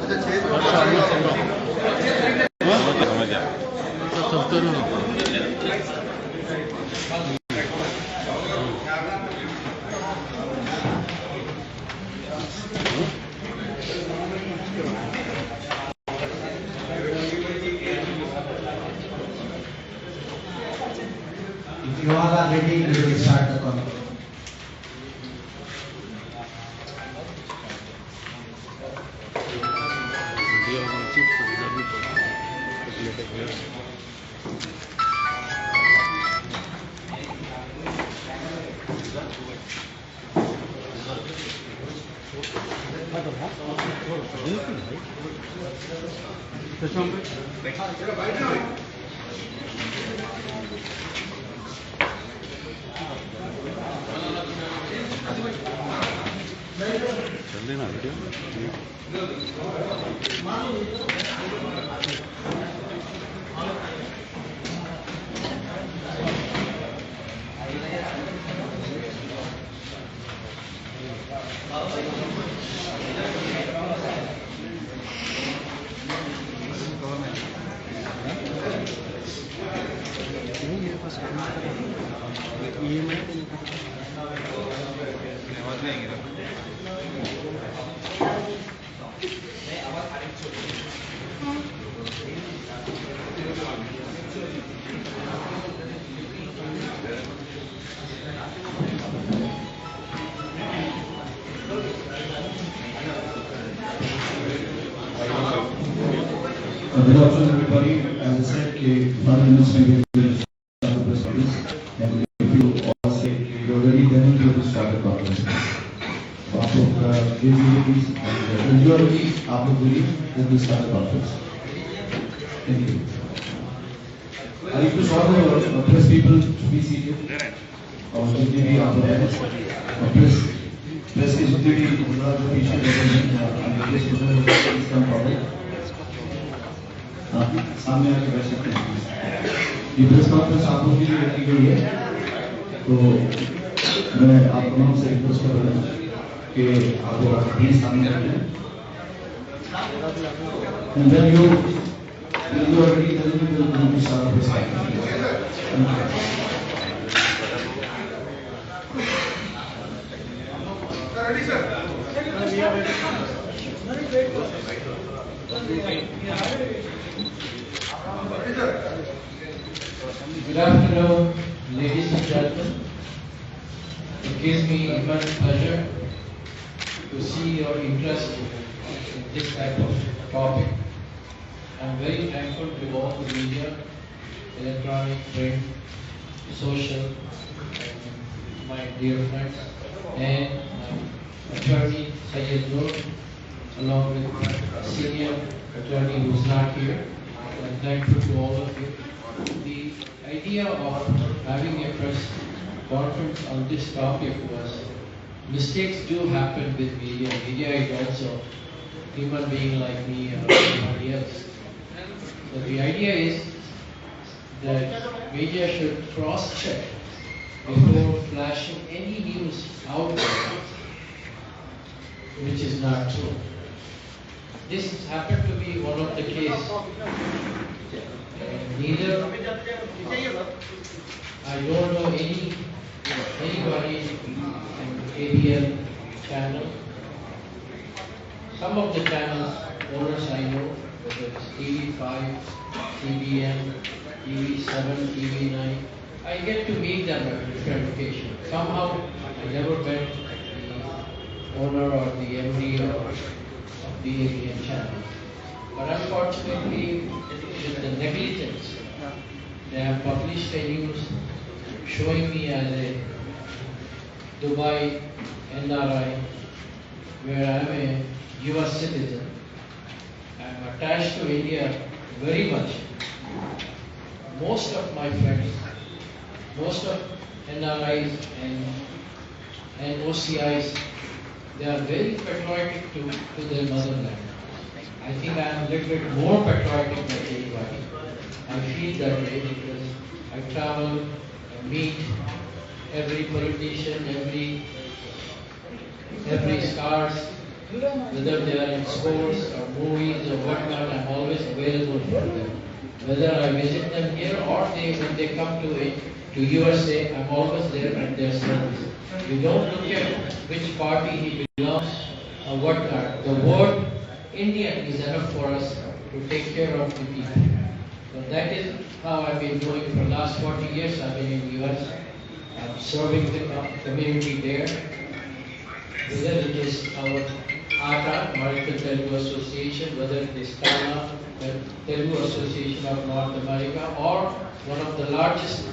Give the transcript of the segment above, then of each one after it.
If you all are ready, we will start the conference. Good afternoon, everybody. As I said, 5 minutes maybe we'll start the press conference. And if you all say you're ready, then we will start the conference. So आप लोग लीजिए please. When you are ready, आप लोग बोलिए, then we start the conference. Thank you. I request all the press people to be seated. और जितने भी आप लोग हैं, press के जितने भी पीछे बैठे हैं, प्रेस इसका प्रॉब्लम सामने आके बैठ सकते हैं। ये प्रेस कॉन्फ्रेंस आप लोगों के लिए रखी गई है, तो मैं आप तमाम से रिक्वेस्ट कर रहा हूँ कि आप लोग अपने सामने रखें। And then you are ready, then we will start the press conference. Good afternoon, ladies and gentlemen. It gives me immense pleasure to see your interest in this type of topic. I am very thankful to all the media, electronic, print, social, and my dear friends, and my attorney Sayyid Nur, along with my senior attorney who is not here. I am thankful to all of you. The idea of having a press conference on this topic was mistakes do happen with media. Media is also human being like me or anybody else. So the idea is that media should cross-check before flashing any news out there which is not true. This has happened to be one of the cases. Neither I don't know anybody in ABL channel. Some of the channels owners I know, whether it's TV5, TVN, TV7, TV9, I get to meet them on different occasions. Somehow I never met the owner or the MD of the ABL channel. But unfortunately, with the negligence, they have published a news showing me as a Dubai NRI, where I am a US citizen. I am attached to India very much. Most of my friends, most of NRIs and OCIs, they are very patriotic to their motherland. I think I am a little bit more patriotic than anybody. I feel that way because I travel, I meet every politician, every stars Whether they are in sports or movies or whatnot, I'm always available for them. Whether I visit them here or when they come to USA, I'm always there at their service. We don't look at which party he belongs or whatnot. The word Indian is enough for us to take care of the people. So that is how I've been doing for the last 40 years. I've been in the US. I'm serving the community there. Whether it is our ATA, American Telugu Association, whether it is TANA, the Telugu Association of North America, or one of the largest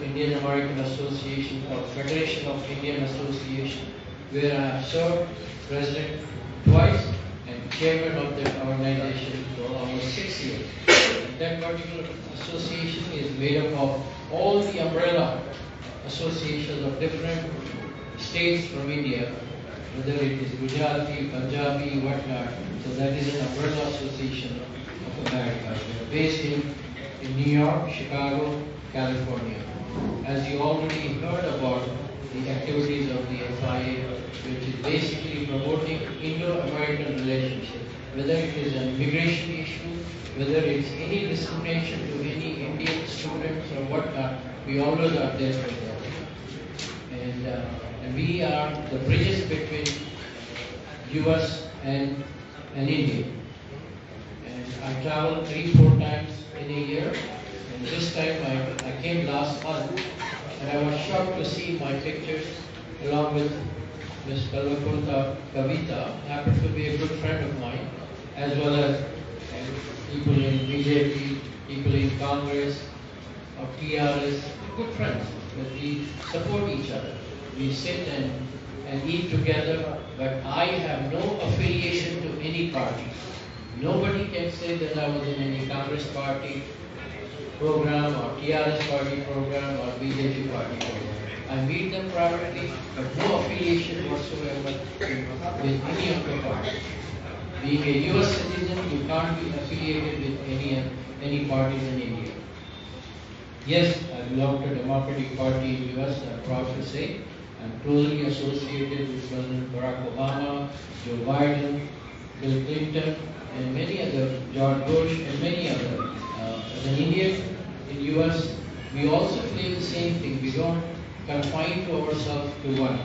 Indian American Association or Federation of Indian Association, where I have served president twice and chairman of that organization for almost 6 years. And that particular association is made up of all the umbrella associations of different states from India, whether it is Gujarati, Punjabi, whatnot. So that is an umbrella association of America. We are based in New York, Chicago, California. As you already heard about the activities of the FIA, which is basically promoting Indo-American relationship, whether it is an immigration issue, whether it's any discrimination to any Indian students or whatnot, we always are there for them. And we are the bridges between US and India. And I travel 3-4 times in a year. And this time I came last month, and I was shocked to see my pictures along with Ms. Kalvakurta Kavita, happened to be a good friend of mine, as well as people in BJP, people in Congress, or TRS, good friends. But we support each other. We sit and eat together, but I have no affiliation to any party. Nobody can say that I was in any Congress party program or TRS party program or BJP party program. I meet them privately, but no affiliation whatsoever with any of the parties. Being a US citizen, you can't be affiliated with any parties in India. Yes, I belong to Democratic Party in US, I'm proud to say. I'm closely associated with President Barack Obama, Joe Biden, Bill Clinton, and many other, George Bush, and many others. As an Indian in US, we also play the same thing. We don't confine to ourselves to one.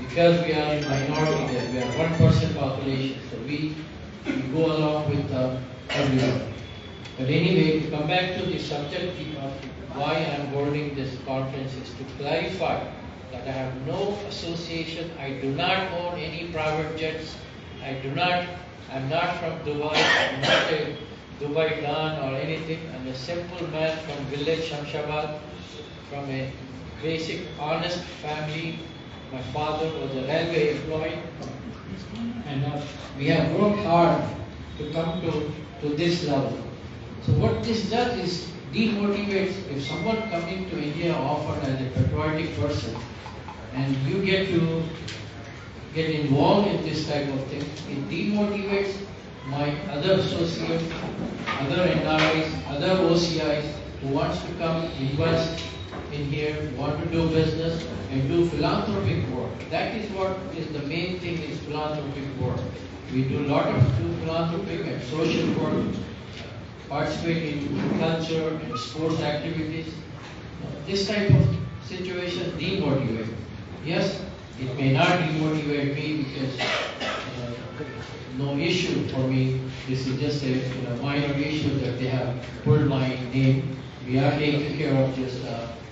Because we are in minority there, we are 1% population, so we go along with everyone. But anyway, to come back to the subject of why I am holding this conference is to clarify that I have no association. I do not own any private jets. I'm not from Dubai. I'm not a Dubai Don or anything. I'm a simple man from village Shamshabad, from a basic, honest family. My father was a railway employee, and we have worked hard to come to this level. So what this does is demotivates. If someone coming to India offered as a patriotic person, and you get involved in this type of thing, it demotivates my other associates, other NRIs, other OCIs who wants to come invest in here, want to do business and do philanthropic work. That is what is the main thing, is philanthropic work. We do a lot of philanthropic and social work, participate in culture and sports activities. This type of situation demotivates. Yes, it may not demotivate me because no issue for me. This is just a minor issue that they have pulled my name. We are taking care of this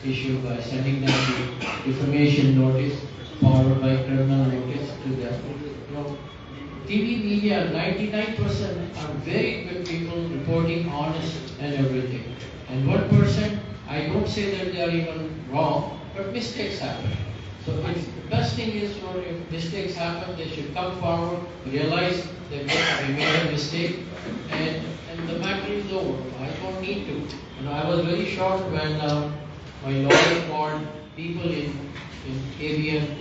issue by sending them the defamation notice, followed by criminal notice to them. TV media, 99% are very good people reporting honest and everything. And 1%, I don't say that they are even wrong, but mistakes happen. So the best thing is, for if mistakes happen, they should come forward, realize that they made a mistake, and the matter is over. I don't need to. I was very shocked when my lawyer called people in ABN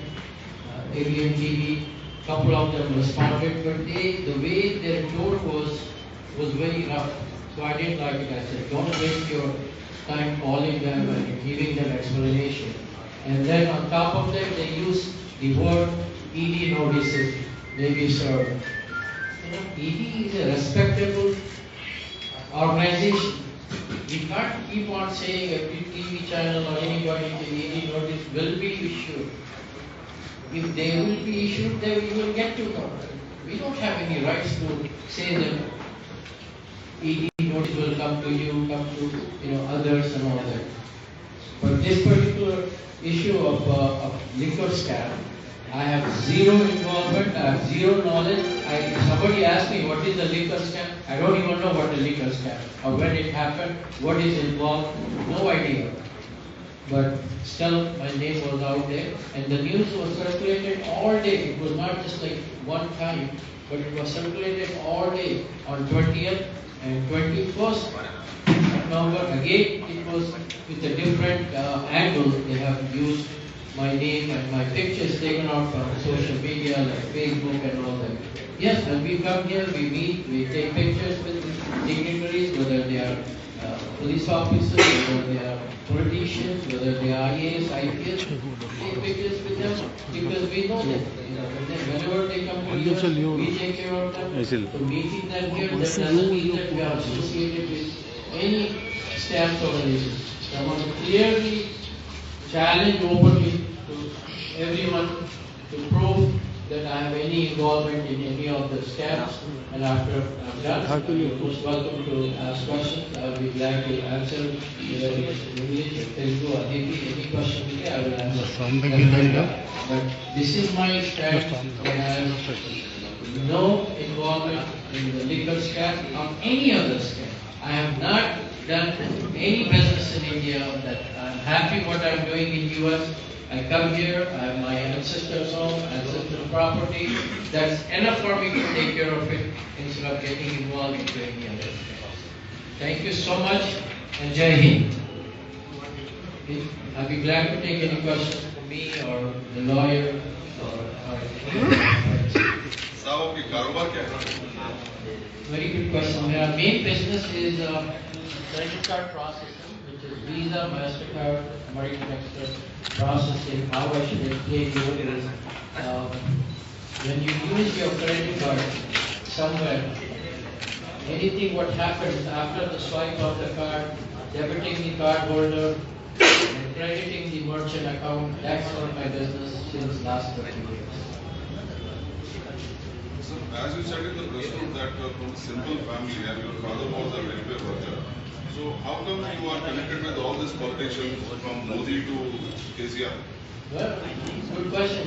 TV. Couple of them responded, but the way their tone was very rough. So I didn't like it. I said, don't waste your time calling them and giving them explanation. And then on top of that, they use the word ED notices may be served. ED is a respectable organization. We can't keep on saying every TV channel or anybody the ED notice will be issued. If they will be issued, then we will get to know. We don't have any rights to say that ED notice will come to you, come to others and all that. But this particular issue of liquor scam, I have zero involvement, I have zero knowledge. Somebody asked me what is a liquor scam, I don't even know what a liquor scam or when it happened, what is involved, no idea. But still my name was out there and the news was circulated all day. It was not just like one time, but it was circulated all day on 20th and 21st November. Again, it was with a different angle. They have used my name and my pictures taken out from social media like Facebook and all that. Yes, when we come here, we meet, we take pictures with dignitaries, whether they are police officers, whether they are politicians, whether they are IAS, IPS, take pictures with them because we know them. Whenever they come to here, we take care of them. So meeting them here, that doesn't mean that we are associated with any staff organization. So I want to clearly challenge openly to everyone to prove that I have any involvement in any of the scams. And after I'm done, you're most welcome to ask questions. I will be glad to answer whether it's in English, Telugu or Hindi. Any question I will answer. But this is my stand that I have no involvement in the liquor scam or any other scam. I have not done any business in India. That I'm happy what I'm doing in US. I come here, I have my ancestors' home, ancestral property. That's enough for me to take care of it instead of getting involved into any other scams. Thank you so much and Jai Hind. I'll be glad to take any questions from me or the lawyer or Very good question. My main business is credit card processing, which is Visa, MasterCard, American Express processing. How I should explain you it is when you use your credit card somewhere, anything what happens after the swipe of the card, debiting the card holder, and crediting the merchant account, that's what my business since last 30 years. So, as you said in the press note that you are from a simple family and your father was a railway worker. So, how come you are connected with all these politicians from Modi to KCR? Well, good question.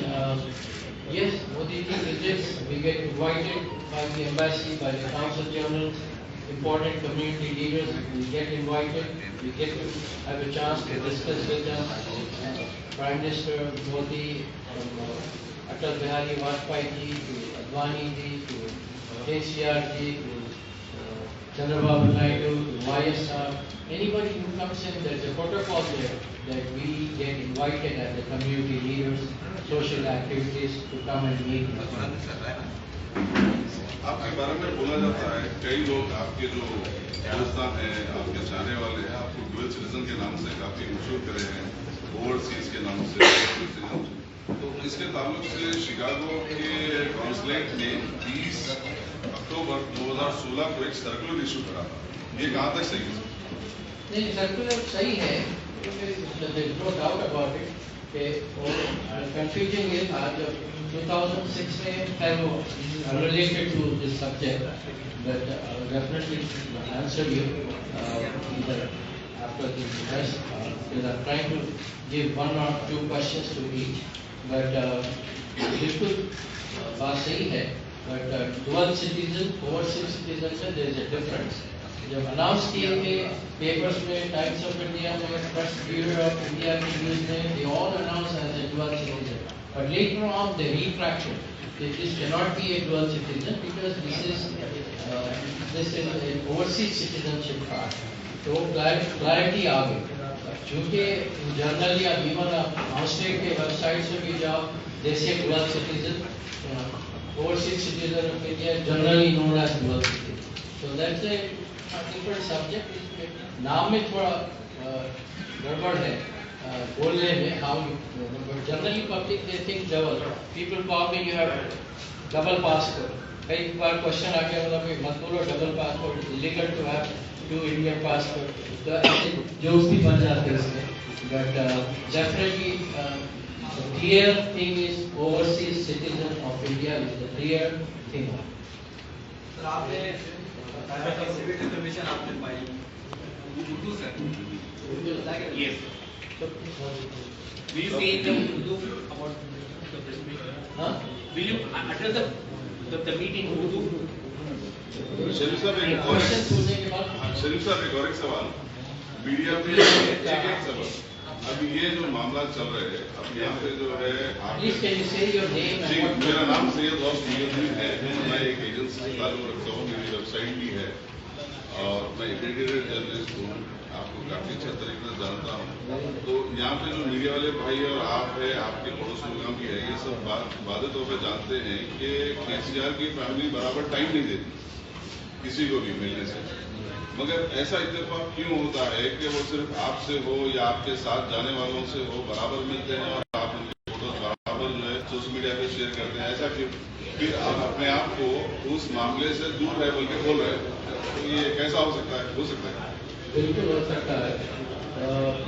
Yes, Modi visits, we get invited by the embassy, by the council generals, important community leaders, we get invited, we get to have a chance to discuss with them. Prime Minister Modi, from Atal Bihari Vajpayee ji to Advani ji to KCR ji to Chandrababu Naidu to YSR, anybody who comes in, there's a protocol there that we get invited as the community leaders, social activities to come and meet. आपके बारे में बोला जाता है कई लोग आपके जो दोस्तान हैं आपके चाहने वाले हैं आपको डुअल सिटीजन के नाम से काफी मशहूर करे हैं ओवरसीज के नाम से तो इसके ताल्लुक से शिकागो के काउंसिलेट ने 30 अक्टूबर 2016 को एक सर्कुलर इशू करा था ये कहाँ तक सही है? नहीं सर्कुलर सही है, नो डाउट अबाउट इट कि कंफ्यूजन ये था जब 2006 में है वो related to this subject, but definitely answer you either after the rest because I'm trying to give one or two questions to each, but बिल्कुल बात सही है, but dual citizen, overseas citizen में there is a difference. जब announce किए थे papers में, times of India में, प्रेस ब्यूरो ऑफ इंडिया की न्यूज में, they all announced as a dual citizen. But later on they retracted that this cannot be a dual citizen because this is an overseas citizenship card. तो clarity आ गई. क्योंकि generally आप even हाउसटेट के website से भी जाओ, they say dual citizen, overseas citizen of India generally known as dual citizen. So that's a different subject. नाम में थोड़ा गड़बड़ है बोलने में how you, but generally public they think double. People call me, you have double passport. कई बार question आ गया मतलब कि मत बोलो double passport illegal to have two Indian passport, तो ऐसे जोक्स भी बन जाते हैं इसमें. But definitely clear thing is overseas citizen of India is the clear thing. Sir आपने सिविल इंफॉर्मेशन आपने पाई Urdu sir yes will you say in Urdu about the press meet? Will you address the meeting in Urdu? शरीफ साहब question सुनने के बाद शरीफ साहब एक और एक सवाल मीडिया में एक सवाल अभी ये जो मामला चल रहे हैं अब यहाँ पे जो है प्लीज कैन यू से योर नेम जी एंड मेरा नाम सैयद गौस है. मैं एक एजेंसी से ताल्लुक रखता हूँ, मेरी वेबसाइट भी है और मैं एक्रेडिटेड जर्नलिस्ट हूँ, आपको काफी अच्छे तरीके से जानता हूँ. तो यहाँ पे जो मीडिया वाले भाई और आप है, आपके पड़ोसी गाँव भी है, ये सब वादे तौर पर जानते हैं कि केसीआर की फैमिली बराबर टाइम नहीं देती किसी को भी मिलने से. मगर ऐसा इत्तेफाक क्यों होता है कि वो सिर्फ आपसे हो या आपके साथ जाने वालों से हो बराबर मिलते हैं और आप उनके फोटो बराबर जो है सोशल मीडिया पे शेयर करते हैं? ऐसा क्यों? फिर आप अपने आप को उस मामले से दूर है बोल के बोल रहे हैं, तो ये कैसा हो सकता है? हो सकता है, बिल्कुल हो सकता है.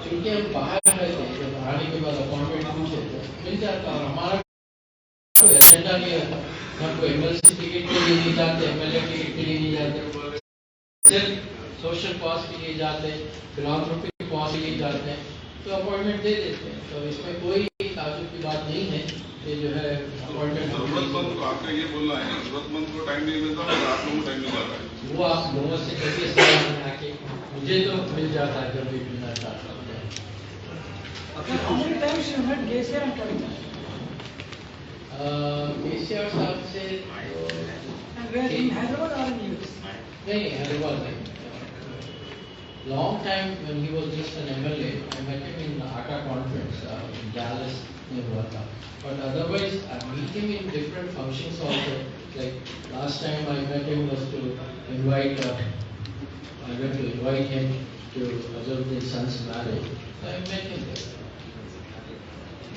क्योंकि हम बाहर रहते हैं, जब आने के बाद अपॉइंटमेंट पूछे तो मिल जाता है. हमारा कोई एजेंडा नहीं है, हम कोई एमएलसी टिकट के लिए नहीं जाते, एमएलए टिकट के लिए नहीं जाते, सिर्फ सोशल कॉज के लिए जाते हैं, फिलांथ्रोपिक कॉज के लिए जाते हैं, तो अपॉइंटमेंट दे देते हैं. तो इसमें कोई ताजुब की बात नहीं है कि जो है अपॉइंटमेंट. जरूरतमंद को आपका ये बोलना है जरूरतमंद को टाइम नहीं मिलता और आप लोगों को टाइम मिल जाता है. वो आप लोगों से करिए सलाह बना के, मुझे तो मिल जाता है जब भी मिलना चाहता हूँ. How many times you met Geser and Kavita? KCR साहब से And where in Hyderabad or in US? नहीं, हैदराबाद नहीं. Long time when he was just an MLA, I met him in ACA conference in Dallas में हुआ था. But otherwise, I meet him in different functions also. Like last time I met him was to invite, I went to invite him to observe his son's marriage. So I met him there.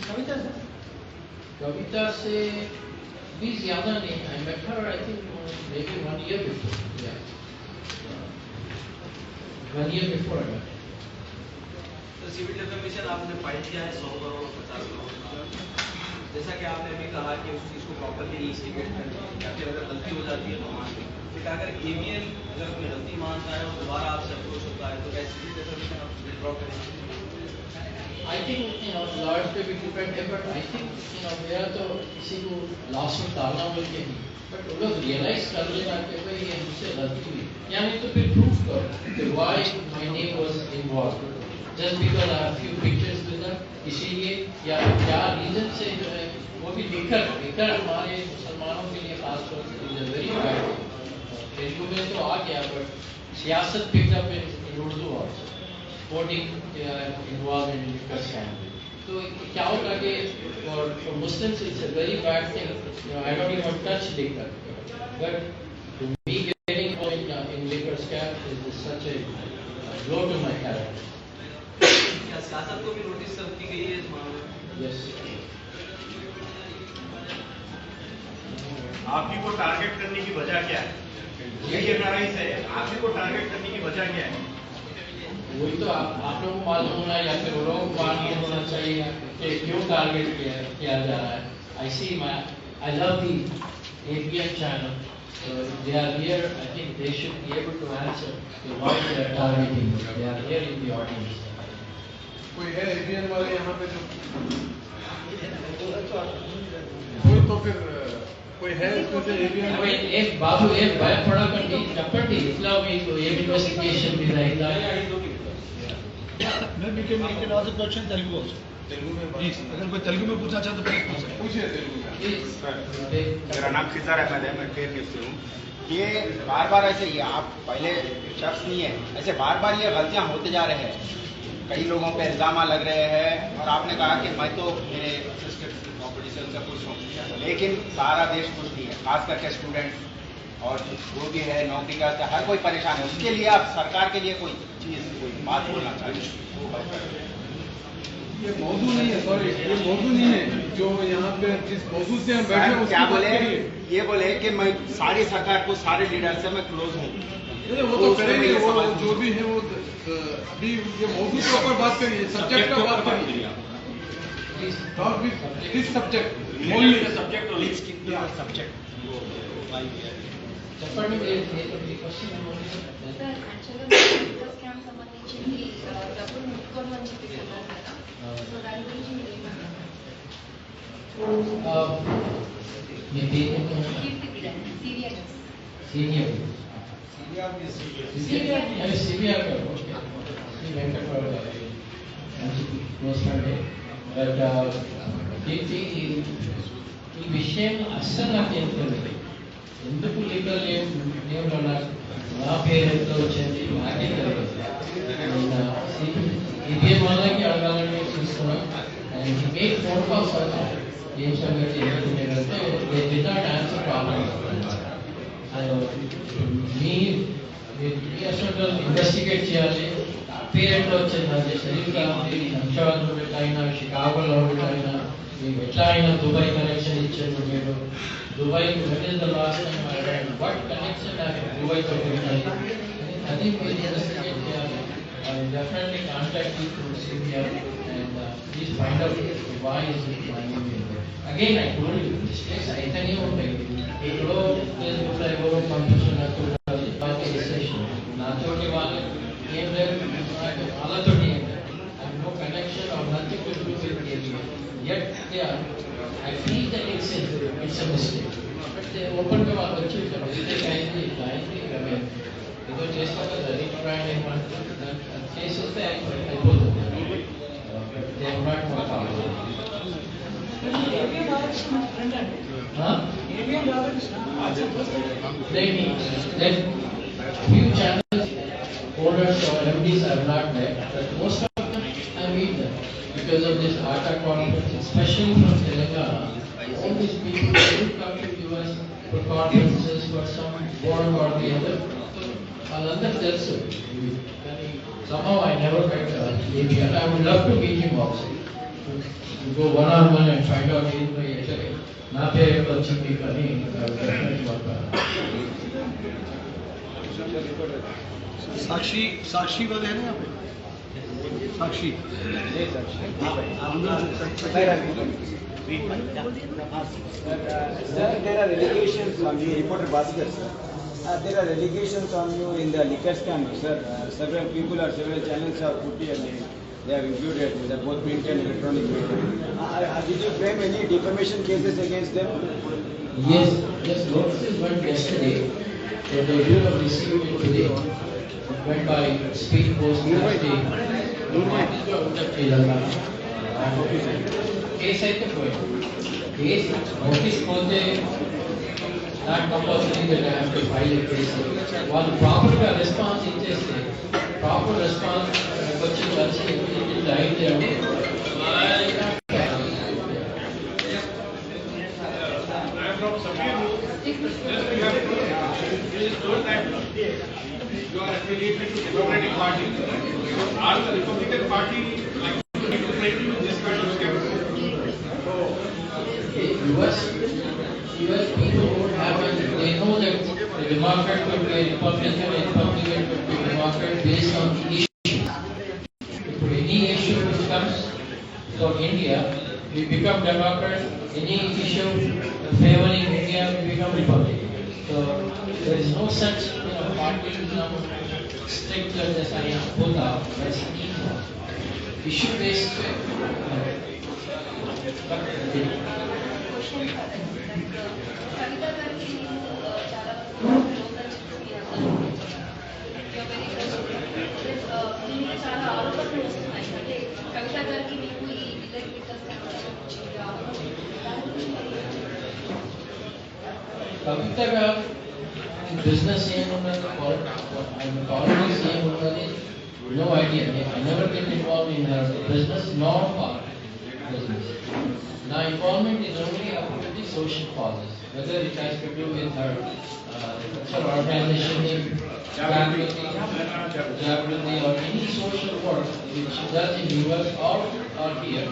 Kavita sir? कविता से भी ज्यादा नहीं. I met her I think maybe 1 year before. Yeah. 1 year before I met her. तो civil information आपने file किया है 100 करोड़ 50 करोड़. जैसा कि आपने अभी कहा कि उस चीज को प्रॉपरली इन्वेस्टिगेट करना है या फिर अगर गलती हो जाती है तो मान ली. फिर अगर एवीएन अगर कोई गलती मानता है और दोबारा आपसे अप्रोच होता है तो क्या सिविल इंफॉर्मेशन आप विड्रॉ करेंगे? I think लॉज पे भी डिपेंड है, बट आई थिंक मेरा तो किसी को लॉस में डालना बोल के नहीं, बट वो लोग रियलाइज कर लेना कि भाई ये मुझसे गलती हुई, यानी तो फिर प्रूफ करो कि why my name was involve. Just because I have few pictures with her, इसीलिए या क्या रीजन से जो है वो भी लेकर हमारे मुसलमानों के लिए खासतौर से is a very bad. Telugu में तो आ गया, बट सियासत pickup in Urdu also. Voting involved in liquor scandal. So क्या होगा कि for Muslims it's a very bad thing. I don't even touch liquor, but to me getting involved in liquor scandal is such a blow to my character. क्या सियासत को भी notice serve की गई है इस मामले में? Yes. आप ही को टारगेट करने की वजह क्या है? ये नाराज है, आप ही को टारगेट करने की वजह क्या है? वही तो आप लोगों को मालूम होना या फिर वो लोगों को मालूम होना चाहिए कि क्यों टारगेट किया जा रहा है. I love the ABM channel. So if they are here, I think they should be able to answer why they are targeting. They are here in the audience. कोई है एवीएन वाले यहाँ पे जो कोई तो फिर कोई है इसमें से एवीएन I mean, एक बाबू एक भयपड़ा कंडी चपटी इतना भी तो ये इन्वेस्टिगेशन भी रहेगा. Maybe we can ask the question Telugu also. Telugu में Please, अगर कोई तेलुगु में पूछना चाहे तो प्लीज पूछ सकते पूछिए तेलुगु में. मेरा नाम खिजार अहमद है, मैं फेयर न्यूज से हूँ. ये बार बार ऐसे ये आप पहले शख्स नहीं है, ऐसे बार बार ये गलतियाँ होते जा रहे हैं. कई लोगों पे इल्जाम लग रहे हैं और आपने कहा कि मैं तो मेरे कॉम्पिटिशन से खुश हूँ, लेकिन सारा देश खुश नहीं है, खास करके स्टूडेंट और जो भी है नौकरी करते हर कोई परेशान है. उसके लिए आप सरकार के लिए कोई चीज़ कोई बात बोलना चाहिए. ये मौजूद नहीं है, सॉरी, ये मौजूद नहीं है जो यहाँ पे जिस मौजूद से हम बैठे हैं सर, उसकी क्या बात बोले? करिए। ये बोले कि मैं सारी सरकार को, सारे लीडर से मैं क्लोज हूँ। नहीं, वो तो करेंगे, वो जो भी है वो अभी ये मौजूद के ऊपर बात करिए, सब्जेक्ट का बात करिए। Talk with this subject only subject only subject చెప్పండి ఏ క్వశ్చన్ సార్ యాక్చువల్గా బిజినెస్ స్కామ్ సంబంధించింది డబ్బులు ముట్టుకోవడం అని చెప్పి అన్నారు కదా, సో దాని గురించి మీరు ఏమంటారు? మీ పేరు కీర్తి బిర్యానీ సీరియస్ సీనియర్ సిబిఆర్ గారు ఓకే శ్రీ వెంకటరావు గారు మంచి క్లోజ్ ఫ్రెండ్. బట్ కీర్తి ఈ విషయం అస్సలు నాకు ఏం తెలియదు. ఎందుకు లీగల్ నేమ్లో నా పేరు ఎంతో వచ్చింది నాకే తెలియదు. ఇదే వాళ్ళకి అడగాలని చూస్తున్నాం. అండ్ మేక్ ఫోన్ కాల్స్ ఏం సంగతి ఏంటంటే they did not answer problem. మీ అసలు ఇన్వెస్టిగేట్ చేయాలి. పేరు ఎట్లా వచ్చింది, అది సరిగ్గా హైదరాబాద్లో పెట్టైనా షికాగోలో పెట్టైనా మీకు ఎట్లా అయినా దుబాయ్ కనెక్షన్ ఇచ్చారు మీరు. Dubai when is the last time I had what connection Dubai తో పెట్టాలి అది మీరు ఇన్వెస్టిగేట్ చేయాలి. Definitely contact you to CBR and please find out why is it again I told you mistakes అయితేనే ఉంటాయి. ఎక్కడో ఫేస్బుక్లో ఎవరో పంపించినట్టు డిస్కషన్ నాతోటి వాళ్ళు ఏం లేదు, నాకు వాళ్ళతోటి ఏం లేదు. I know connection or nothing to do with area. Yet they are, I feel that it's a mistake. But they open to our children. Mistake అయింది, ఇట్లా అయింది, ఏదో చేస్తాం కదా, రీట్రైండ్ చేసేస్తే అయిపోతుంది. They have not worked out. ABN Radhakrishna friend అండి. ABN Radhakrishna Then few channels owners or MDs have not met, but most of them I meet them. Because of this ATA conference, especially from Telangana, all these people who come to give us for conferences for some one or the other, I'll tells you. Somehow I never met ABR. I would love to meet him also. To go one-on-one and find out his way. Na pere vachindi kani, I will definitely work on it. साक्षी वाले हैं ना यहाँ पे? साक्षी Sir, there are allegations on you, reporter Bhaskar, sir. There are allegations on you in the liquor scam, sir. Several people or several channels have put your name. They have included the both print and electronic media. Did you frame any defamation cases against them? Yes, notices went yesterday. So they will have received it today. It went by speed post yesterday. Telangana. Case అయితే పోయింది. Case notice పోతే not compulsory that I have to file a case. వాళ్ళు proper గా response ఇచ్చేస్తే proper response వచ్చి కలిసి ఇట్లా అయితే You are affiliated to Democratic Party. Are the Republican Party likely to make you this kind of scam? US people don't have it. They know that the Democrat could be a Republican and Republican could be a Democrat based on the issue. If any issue which comes from India, we become Democrat. Any issue favoring India, we become Republican. So there is no such partyism, strict as I am put out. That's issue based. కవిత గారికి నేను చాలా దీనికి చాలా ఆరోపణలు వస్తున్నాయి. అంటే కవిత గారికి మీకు ఈ విలేజ్ వికాస్ కవిత గారు బిజినెస్ ఏమున్నది పాలిటిక్స్ ఏమున్నది no idea. I never get involve in her business not business. Now involvement is only up to the social causes, whether it has to do with her organization, Jagriti or any social work which she does in US or or here,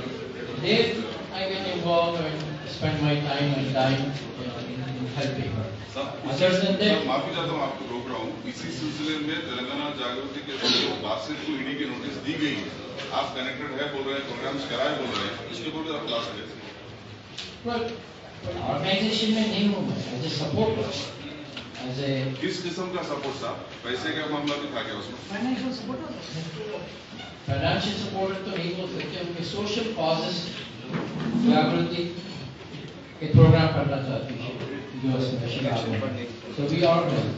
there I get involved and spend my time and time in helping her. Other than that, माफी चाहता हूँ, आपको रोक रहा हूँ। इसी सिलसिले में तेलंगाना जागृति के जो बासित को ईडी की नोटिस दी गई है, आप कनेक्टेड है बोल रहे हैं, प्रोग्राम्स कराए बोल रहे हैं, इसके ऊपर भी आप क्लास करें। well, ऑर्गेनाइजेशन में नहीं हूँ मैं, as a supporter, as a किस किस्म का सपोर्ट था? पैसे का मामला भी था क्या उसमें? फाइनेंशियल सपोर्ट फाइनेंशियल सपोर्ट तो नहीं बोल सकते, उनके सोशल कॉजेस जागृति के प्रोग्राम करना चाहती है जो तो वी ऑर्गेनाइज।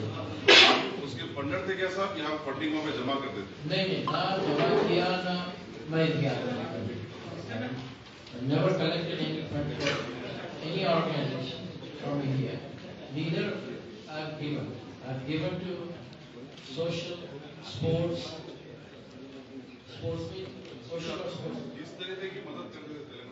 उसके फंडर थे क्या साहब? यहाँ फंडिंग में जमा करते थे? नहीं, ना जमा किया ना मैं दिया। Never collected any fund for any organization from India. Neither I've given. I've given to social, sports, social or sports. इस तरह की मदद करते थे तेलंगाना